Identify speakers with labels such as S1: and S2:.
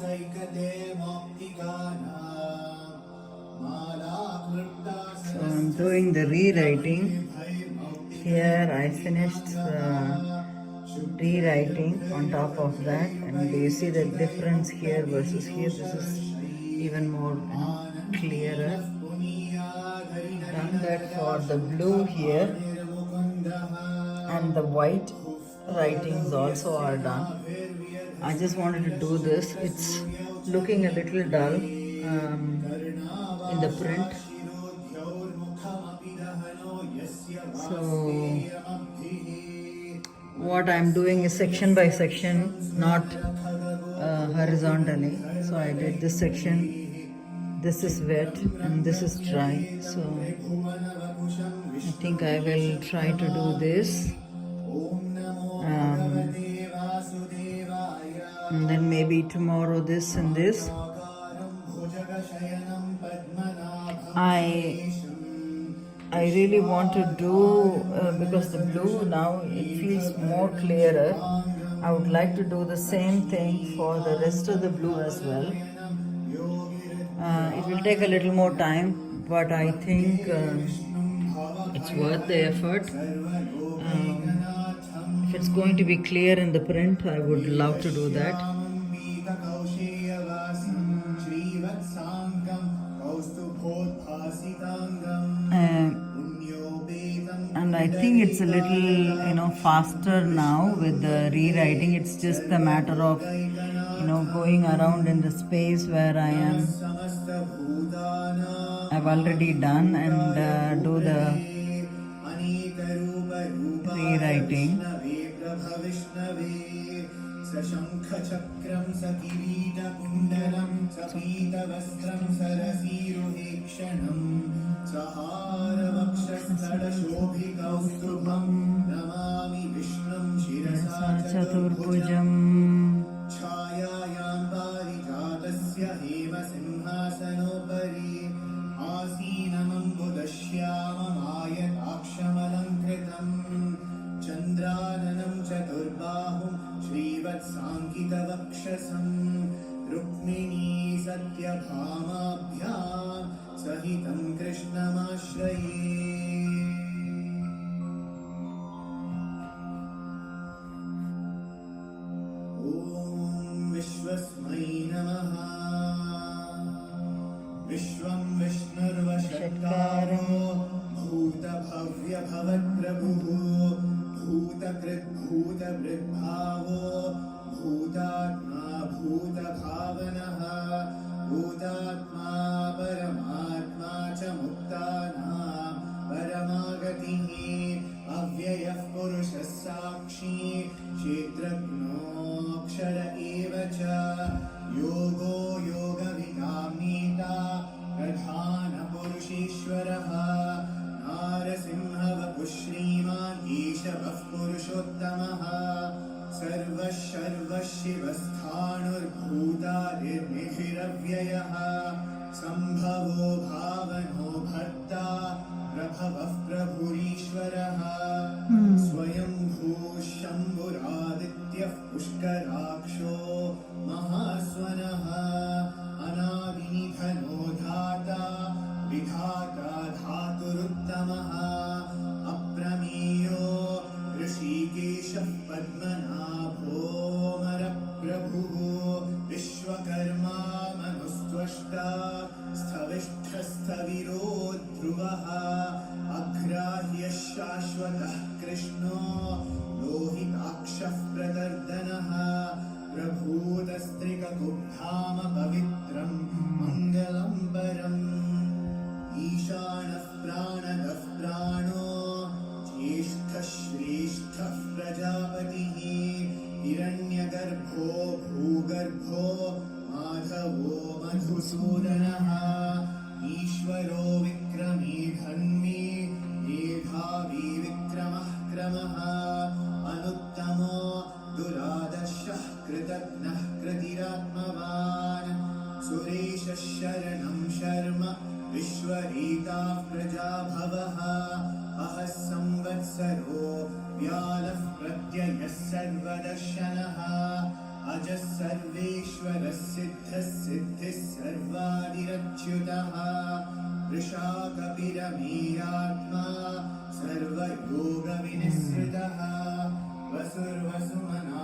S1: So I'm doing the rewriting. Here I finished rewriting on top of that, and do you see the difference here versus here? This is even more, clearer. Done that for the blue here, and the white writings also are done. I just wanted to do this. It's looking a little dull in the print. So what I'm doing is section by section, not horizontally. So I did this section. This is wet and this is dry. So I think I will try to do this. And then maybe tomorrow this and this. I really want to do, because the blue now it feels more clearer. I would like to do the same thing for the rest of the blue as well. It will take a little more time, but I think it's worth the effort. If it's going to be clear in the print, I would love to do that. And I think it's a little, faster now with the rewriting. It's just a matter of, going around in the space where I've already done, and do the rewriting. Chaturbhujam
S2: Chandranam Chaturbahum Shrivatsankitavakshasam Rukmini Satyabhamabhyam Sahitam Krishnamashraye. Om Vishwasmai Namaha. Vishwam Vishnurvashatkaro Bhuta Bhavya Bhavat Prabhu Bhutakrit Bhutavridbhavo Bhutatma Bhutavavanaha Bhutatma Paramatma Cha Muktanam Paramagatihi Avyayah Purushas Sakshi Kshetrajno Kshara Eva Cha Yogo Yoga Vikamnita Pradhana Purusheshwaraha Narasimha Shriman Ishavah Purushottamah Sarva Sharva Shivasthanur Bhutarir Nidhiravyayah Sambhavo Bhavano Bharta Prabhavah Prabhurishwaraha Swayambhu Shambhuradityah Pushkaraksho Mahaswanaha Anavinidhano Dhata Vidhata Dhaturuttamaha Aprameyo Rishikesha Padmanabho Maraprabhu Vishwakarma Manustvashta Sthavishthasthaviro Dhruvaha Agrahya Shashvatah Krishno Lohitakshah Pradardanaha Prabhudastrika Kubdhama Pavitram Mangalam Param Ishanah Pranadah Prano Jeshthah Shrestthah Prajapatihi Hiranyagarbho Bhugarbho Madhavo Madhusudanaha Ishvaro Vikrami Dhanmi Medhavi Vikramah Kramaha Anuttamo Duradashah Kritatnah Kratiratmavan Suresha Sharanam Sharma Vishwarita Prajabhavaha Ahas Samvatsaro Vyalaf Pratyayas Sarvadarshanaha अजः सर्वेश्वरः सिद्धः सिद्धिः सर्वादिरच्युतः वृषाकपिरमीयात्मा सर्वयोगविनिःसृतः वसुर्वसुमनः